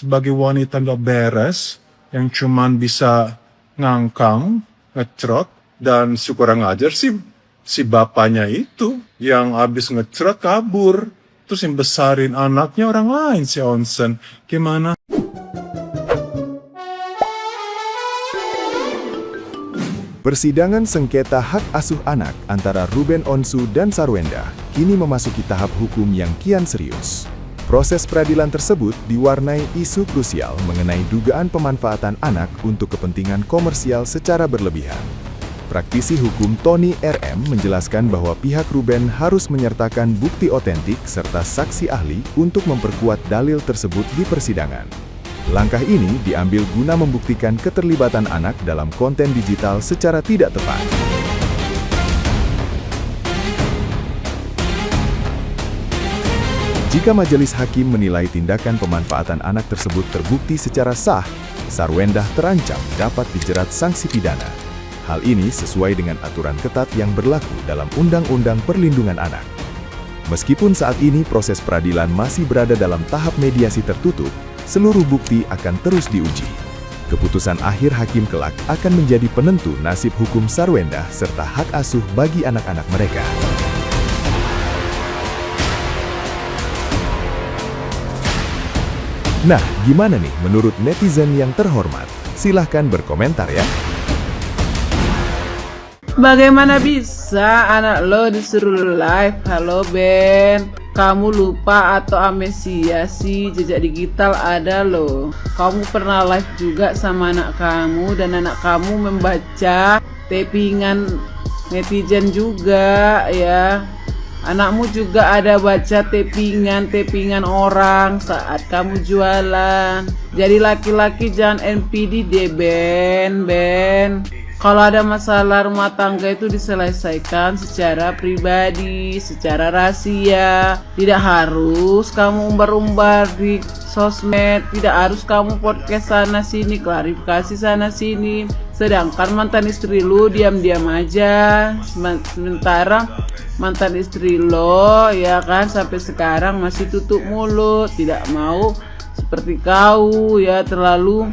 sebagai wanita gak beres yang cuman bisa ngangkang, ngecrot, dan kurang ajar sih si bapaknya itu yang abis ngecrot kabur. Terus yang besarin anaknya orang lain, si Onsen. Gimana? Persidangan sengketa hak asuh anak antara Ruben Onsu dan Sarwenda kini memasuki tahap hukum yang kian serius. Proses peradilan tersebut diwarnai isu krusial mengenai dugaan pemanfaatan anak untuk kepentingan komersial secara berlebihan. Praktisi hukum Tony RM menjelaskan bahwa pihak Ruben harus menyertakan bukti otentik serta saksi ahli untuk memperkuat dalil tersebut di persidangan. Langkah ini diambil guna membuktikan keterlibatan anak dalam konten digital secara tidak tepat. Jika majelis hakim menilai tindakan pemanfaatan anak tersebut terbukti secara sah, Sarwendah terancam dapat dijerat sanksi pidana. Hal ini sesuai dengan aturan ketat yang berlaku dalam Undang-Undang Perlindungan Anak. Meskipun saat ini proses peradilan masih berada dalam tahap mediasi tertutup, seluruh bukti akan terus diuji. Keputusan akhir hakim kelak akan menjadi penentu nasib hukum Sarwendah serta hak asuh bagi anak-anak mereka. Nah, gimana nih menurut netizen yang terhormat? Silahkan berkomentar ya. Bagaimana bisa anak lo disuruh live? Halo Ben, kamu lupa atau amnesia sih? Jejak digital ada lo. Kamu pernah live juga sama anak kamu dan anak kamu membaca tappingan netizen juga ya. Anakmu juga ada baca tappingan orang saat kamu jualan. Jadi laki-laki jangan NPD deh Ben. Kalau ada masalah rumah tangga itu diselesaikan secara pribadi, secara rahasia. Tidak harus kamu umbar-umbar di sosmed, tidak harus kamu podcast sana sini, klarifikasi sana sini. Sedangkan mantan istri lu diam-diam aja. Sementara mantan istri lo ya kan sampai sekarang masih tutup mulut, tidak mau seperti kau ya terlalu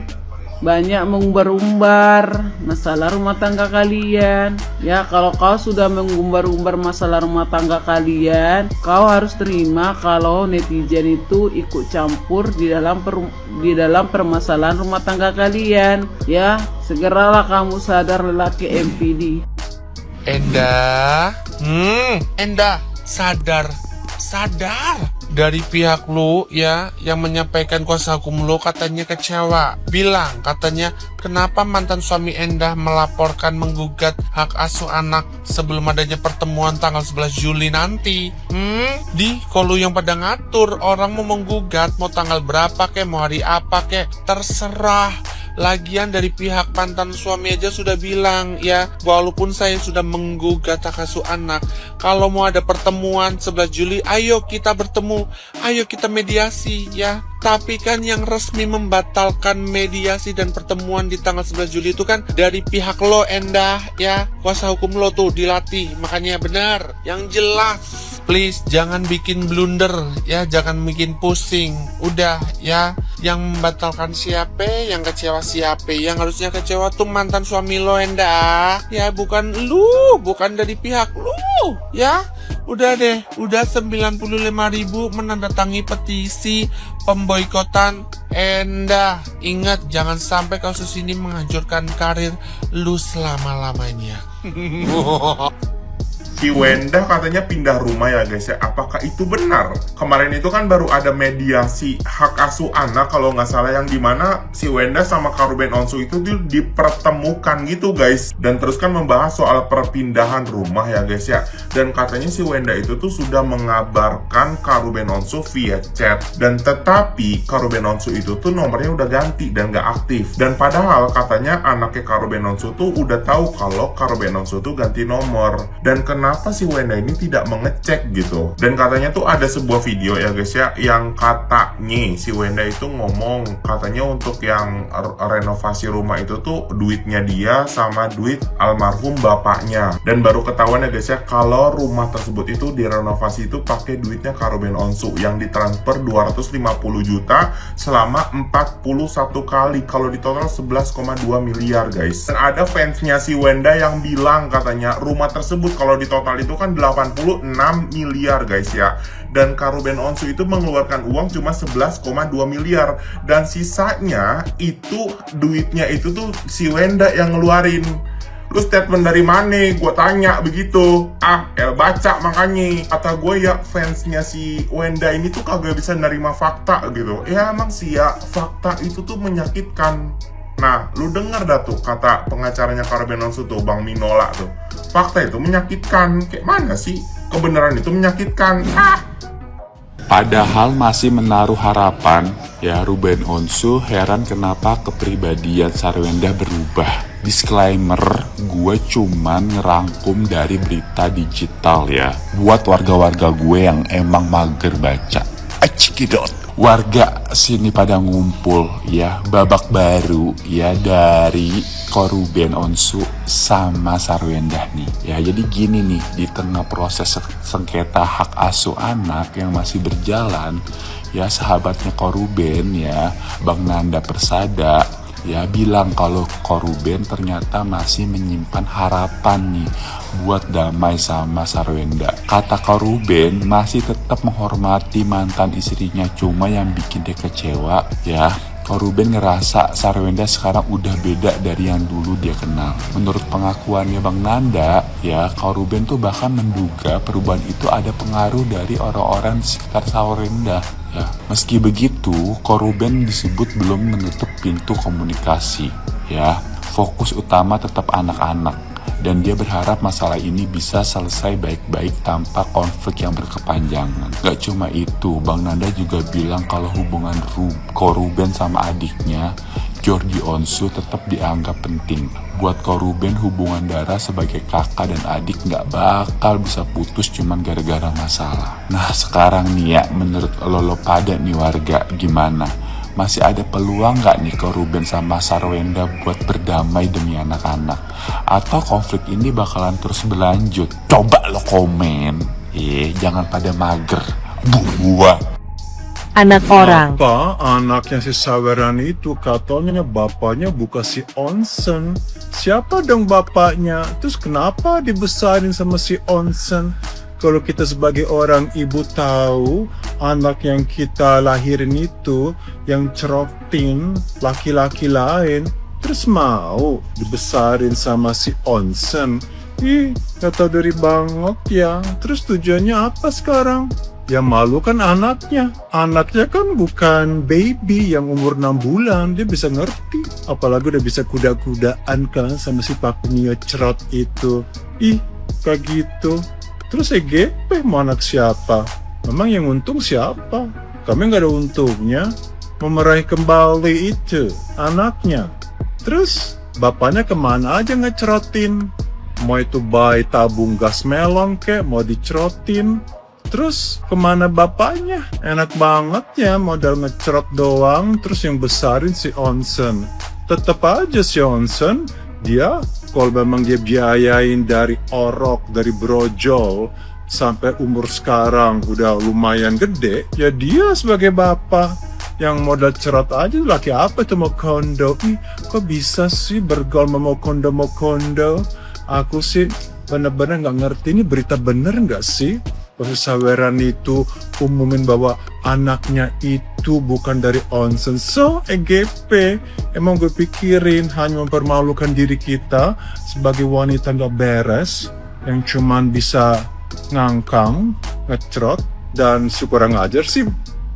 banyak mengumbar-umbar masalah rumah tangga kalian. Ya kalau kau sudah mengumbar-umbar masalah rumah tangga kalian, kau harus terima kalau netizen itu ikut campur di dalam permasalahan rumah tangga kalian. Ya, segeralah kamu sadar lelaki MPD. Endah, sadar. Dari pihak lu ya yang menyampaikan kuasa hukum lu katanya kecewa. Bilang katanya kenapa mantan suami Endah melaporkan menggugat hak asuh anak sebelum adanya pertemuan tanggal 11 Juli nanti. Kalau yang pada ngatur orang mau menggugat mau tanggal berapa kek, mau hari apa kek, terserah. Lagian dari pihak mantan suami aja sudah bilang ya, walaupun saya sudah menggugat hak asuh anak, kalau mau ada pertemuan 11 Juli, ayo kita bertemu, ayo kita mediasi ya. Tapi kan yang resmi membatalkan mediasi dan pertemuan di tanggal 11 Juli itu kan dari pihak lo Endah ya. Kuasa hukum lo tuh dilatih, makanya benar. Yang jelas, please jangan bikin blunder ya, jangan bikin pusing. Udah ya, yang membatalkan siapa, yang kecewa siapa. Yang harusnya kecewa tuh mantan suami lo Endah ya, bukan lu, bukan dari pihak lu ya. Udah deh, udah 95.000 menandatangi petisi pemboikotan Endah. Ingat, jangan sampai kasus ini menghancurkan karir lu selama-lamanya. Si Wenda katanya pindah rumah ya guys ya. Apakah itu benar? Kemarin itu kan baru ada mediasi hak asuh anak kalau nggak salah, yang dimana si Wenda sama Kak Ruben Onsu itu dipertemukan gitu guys. Dan terus kan membahas soal perpindahan rumah ya guys ya. Dan katanya si Wenda itu tuh sudah mengabarkan Kak Ruben Onsu via chat. Dan tetapi Kak Ruben Onsu itu tuh nomornya udah ganti dan nggak aktif. Dan padahal katanya anaknya Kak Ruben Onsu tuh udah tahu kalau Kak Ruben Onsu tuh ganti nomor. Dan kenapa kenapa si Wenda ini tidak mengecek gitu. Dan katanya tuh ada sebuah video ya guys ya, yang katanya si Wenda itu ngomong, katanya untuk yang renovasi rumah itu tuh duitnya dia sama duit almarhum bapaknya. Dan baru ketahuan ya guys ya, kalau rumah tersebut itu direnovasi itu pakai duitnya Karuben Onsu yang ditransfer 250 juta selama 41 kali. Kalau di total 11,2 miliar guys. Dan ada fansnya si Wenda yang bilang katanya rumah tersebut kalau di total itu kan 86 miliar guys ya. Dan Karuben Onsu itu mengeluarkan uang cuma 11,2 miliar. Dan sisanya itu duitnya itu tuh si Wenda yang ngeluarin. Lu statement dari mana? Gue tanya begitu. Baca makanya. Kata gue ya, fansnya si Wenda ini tuh kagak bisa nerima fakta gitu. Ya emang sih ya, fakta itu tuh menyakitkan. Nah, lu denger dah tuh kata pengacaranya Karuben Onsu tuh, Bang Minola tuh. Fakta itu menyakitkan. Kayak mana sih? Kebenaran itu menyakitkan. Padahal masih menaruh harapan, ya Ruben Onsu heran kenapa kepribadian Sarwenda berubah. Disclaimer, gue cuman ngerangkum dari berita digital ya. Buat warga-warga gue yang emang mager baca. Acikidot. Warga sini pada ngumpul ya, babak baru ya dari Karuben Onsu sama Sarwenda nih. Ya jadi gini nih, di tengah proses sengketa hak asuh anak yang masih berjalan, ya sahabatnya Karuben ya, Bang Nanda Persada ya bilang kalau Karuben ternyata masih menyimpan harapan nih buat damai sama Sarwenda. Kata Karuben masih tetap menghormati mantan istrinya, cuma yang bikin dia kecewa ya, Karuben ngerasa Sarwenda sekarang udah beda dari yang dulu dia kenal. Menurut pengakuannya Bang Nanda ya, Karuben tuh bahkan menduga perubahan itu ada pengaruh dari orang-orang sekitar Sarwenda. Ya, meski begitu, Karuben disebut belum menutup pintu komunikasi. Ya, fokus utama tetap anak-anak. Dan dia berharap masalah ini bisa selesai baik-baik tanpa konflik yang berkepanjangan. Gak cuma itu, Bang Nanda juga bilang kalau hubungan Karuben sama adiknya, Jordi Onsu, tetap dianggap penting. Buat Karuben, hubungan darah sebagai kakak dan adik gak bakal bisa putus cuman gara-gara masalah. Nah sekarang nih ya, menurut lo pada nih warga gimana? Masih ada peluang gak nih Karuben sama Sarwenda buat berdamai demi anak-anak? Atau konflik ini bakalan terus berlanjut? Coba lo komen. Jangan pada mager. Buah. Anak orang. Apa anaknya si Saweran itu katanya bapaknya bukan si Onsen. Siapa dong bapaknya? Terus kenapa dibesarin sama si Onsen? Kalau kita sebagai orang ibu tahu anak yang kita lahirin itu yang cerotin laki-laki lain, terus mau dibesarin sama si Onsen. Gak tau dari banget ya. Terus tujuannya apa sekarang? Ya malu kan anaknya. Anaknya kan bukan baby yang umur 6 bulan. Dia bisa ngerti. Apalagi udah bisa kuda-kudaan kan sama si papinya cerot itu. Kayak gitu. Terus EGP mau anak siapa? Memang yang untung siapa? Kami nggak ada untungnya. Memeraih kembali itu anaknya. Terus bapaknya kemana aja ngecerotin? Mau itu bayi tabung gas melon kek, mau dicerotin. Terus kemana bapaknya? Enak banget ya, modal ngecerot doang. Terus yang besarin si Onsen. Tetep aja si Onsen, dia kalau memang dia biayain dari orok, dari brojol, sampai umur sekarang udah lumayan gede, ya dia sebagai bapak yang modal cerot aja laki apa itu mau kondo. Kok bisa sih bergaul mau kondo? Aku sih bener-bener gak ngerti ini berita bener gak sih? Kalau Saweran itu umumin bahwa anaknya itu bukan dari Onsen. So, EGP, emang gue pikirin hanya mempermalukan diri kita sebagai wanita gak beres yang cuman bisa ngangkang, ngecerot, dan kurang ajar sih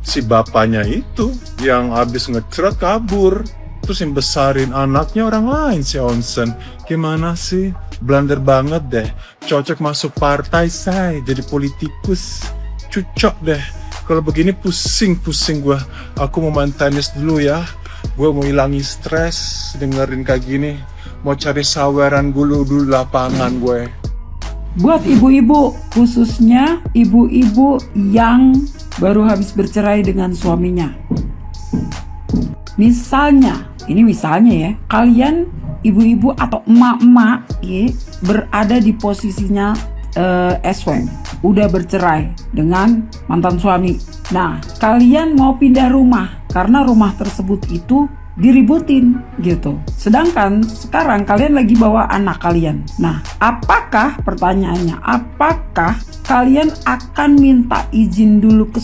si bapaknya itu yang habis ngecerot kabur. Terus yang besarin anaknya orang lain si Onsen. Gimana sih? Blunder banget deh. Cocok masuk partai say, jadi politikus. Cocok deh. Kalau begini pusing gue. Aku mau main tenis dulu ya. Gue mau hilangi stres dengerin kayak gini. Mau cari saweran dulu lapangan gue. Buat ibu-ibu, khususnya ibu-ibu yang baru habis bercerai dengan suaminya. Misalnya, ini misalnya ya, kalian ibu-ibu atau emak-emak ya, berada di posisinya SW, udah bercerai dengan mantan suami. Nah, kalian mau pindah rumah karena rumah tersebut itu diributin gitu. Sedangkan sekarang kalian lagi bawa anak kalian. Nah, apakah pertanyaannya, apakah kalian akan minta izin dulu ke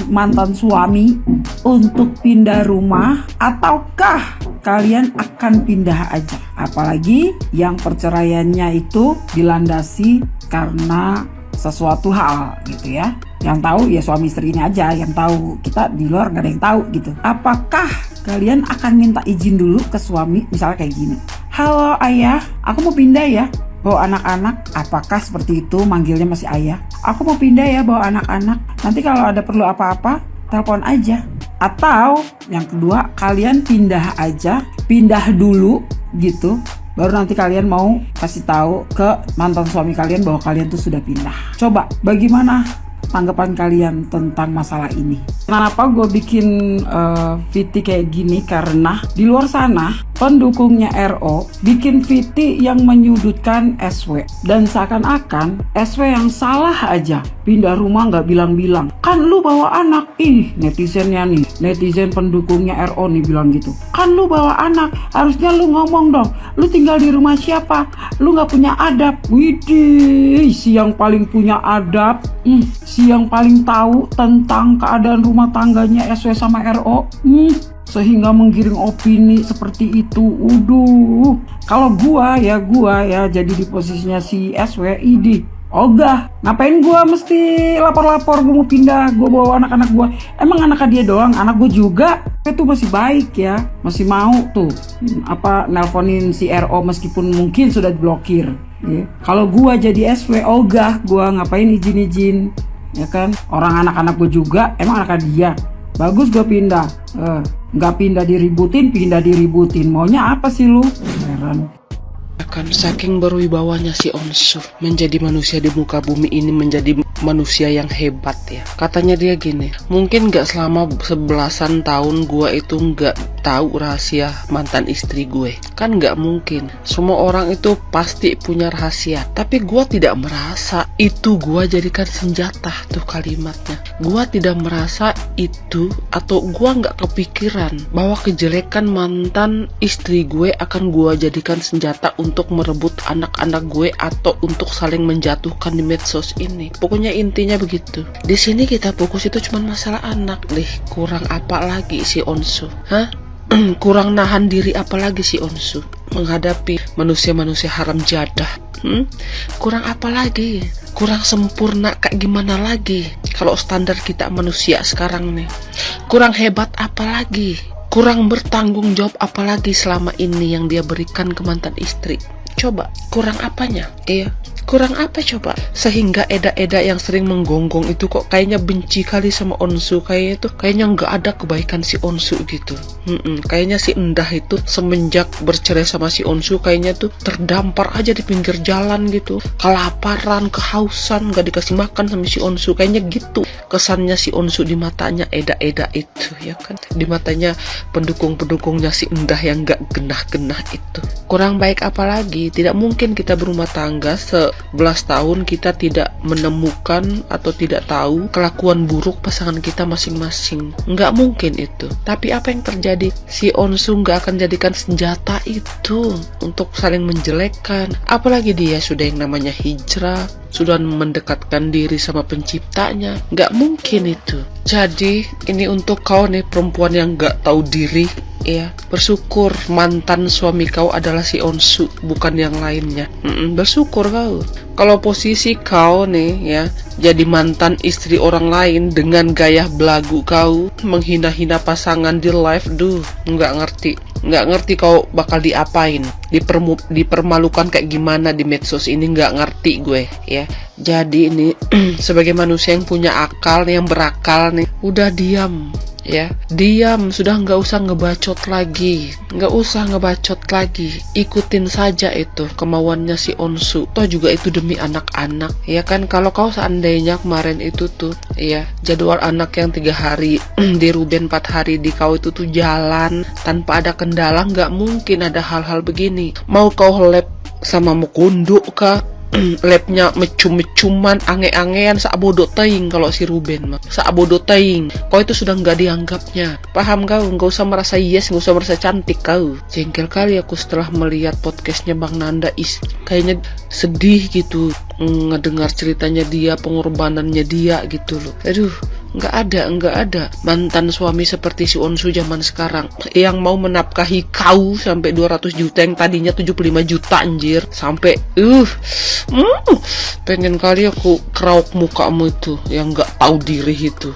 mantan suami untuk pindah rumah, ataukah kalian akan pindah aja? Apalagi yang perceraiannya itu dilandasi karena sesuatu hal gitu ya. Yang tahu ya suami istri ini aja yang tahu, kita di luar gak ada yang tahu gitu. Apakah kalian akan minta izin dulu ke suami, misalnya kayak gini, halo ayah, aku mau pindah ya bawa anak-anak. Apakah seperti itu manggilnya masih ayah? Aku mau pindah ya bawa anak-anak, nanti kalau ada perlu apa-apa telepon aja. Atau yang kedua, kalian pindah aja, pindah dulu gitu, baru nanti kalian mau kasih tahu ke mantan suami kalian bahwa kalian tuh sudah pindah. Coba bagaimana tanggapan kalian tentang masalah ini? Kenapa gue bikin VT kayak gini? Karena di luar sana pendukungnya RO bikin VT yang menyudutkan SW, dan seakan-akan SW yang salah aja pindah rumah nggak bilang-bilang. Kan lu bawa anak, netizennya nih, netizen pendukungnya RO nih bilang gitu. Kan lu bawa anak, harusnya lu ngomong dong, lu tinggal di rumah siapa, lu nggak punya adab. Widih, si yang paling punya adab, si yang paling tahu tentang keadaan rumah tangganya SW sama RO, sehingga menggiring opini seperti itu. Kalau gua ya jadi di posisinya si SW, ogah, ngapain gua mesti lapor-lapor gua mau pindah, gua bawa anak-anak gua. Emang anaknya dia doang, anak gua juga. Itu masih baik ya, masih mau tuh nelponin si RO meskipun mungkin sudah diblokir ya. Kalau gua jadi SW, ogah, gua ngapain izin-izin ya kan. Orang anak-anak gua juga emang anaknya dia. Bagus gua pindah, nggak pindah diributin. Maunya apa sih lu? Heran. Akan saking berwibawanya si Onsu menjadi manusia di muka bumi ini, menjadi manusia yang hebat ya. Katanya dia gini, mungkin gak selama 11 tahun gue itu gak tahu rahasia mantan istri gue. Kan gak mungkin, semua orang itu pasti punya rahasia. Tapi gue tidak merasa itu gue jadikan senjata. Tuh kalimatnya, gue tidak merasa itu, atau gue gak kepikiran bahwa kejelekan mantan istri gue akan gue jadikan senjata untuk merebut anak-anak gue atau untuk saling menjatuhkan di medsos ini. Pokoknya intinya begitu. Di sini kita fokus itu cuma masalah anak. Kurang apa lagi si Onsu? Kurang nahan diri apa lagi si Onsu menghadapi manusia-manusia haram jadah? Kurang apa lagi? Kurang sempurna kayak gimana lagi kalau standar kita manusia sekarang nih? Kurang hebat apa lagi? Kurang bertanggung jawab apalagi selama ini yang dia berikan ke mantan istri? Coba, kurang apanya? Iya, kurang apa coba? Sehingga Eda-Eda yang sering menggonggong itu kok kayaknya benci kali sama Onsu. Kayaknya nggak ada kebaikan si Onsu gitu. Kayaknya si Endah itu semenjak bercerai sama si Onsu kayaknya tuh terdampar aja di pinggir jalan gitu. Kelaparan, kehausan, nggak dikasih makan sama si Onsu. Kayaknya gitu kesannya si Onsu di matanya Eda-Eda itu ya kan. Di matanya pendukung-pendukungnya si Endah yang nggak genah-genah itu. Kurang baik apalagi? Tidak mungkin kita berumah tangga 11 tahun kita tidak menemukan atau tidak tahu kelakuan buruk pasangan kita masing-masing. Nggak mungkin itu. Tapi apa yang terjadi? Si Onsu nggak akan jadikan senjata itu untuk saling menjelekkan. Apalagi dia sudah yang namanya hijrah, sudah mendekatkan diri sama penciptanya. Nggak mungkin itu. Jadi ini untuk kau nih perempuan yang nggak tahu diri. Ya, bersyukur mantan suami kau adalah si Onsu, bukan yang lainnya. Bersyukur kau. Kalau posisi kau nih ya, jadi mantan istri orang lain dengan gaya belagu kau, menghina-hina pasangan di live, nggak ngerti kau bakal diapain, dipermalukan kayak gimana di medsos ini, nggak ngerti gue ya. Jadi ini sebagai manusia yang punya akal, yang berakal nih, udah diam. ya, diam, sudah nggak usah ngebacot lagi, ikutin saja itu kemauannya si Onsu, toh juga itu demi anak-anak, ya kan. Kalau kau seandainya kemarin itu tuh, ya, jadwal anak yang 3 hari di Ruben 4 hari di kau itu tuh jalan tanpa ada kendala, nggak mungkin ada hal-hal begini. Mau kau lab sama Mukundu kah, labnya mecum-mecuman, ange-angean, bodoh teing. Kalau si Ruben mah bodoh teing, kau itu sudah nggak dianggapnya, paham kau? Nggak usah merasa yes, nggak usah merasa cantik kau. Jengkel kali aku setelah melihat podcastnya Bang Nanda, kayaknya sedih gitu ngedengar ceritanya dia, pengorbanannya dia gitu loh. Aduh, nggak ada mantan suami seperti si Onsu zaman sekarang yang mau menafkahi kau sampai 200 juta yang tadinya 75 juta anjir, sampai pengen kali aku kerauk mukamu itu yang nggak tahu diri itu.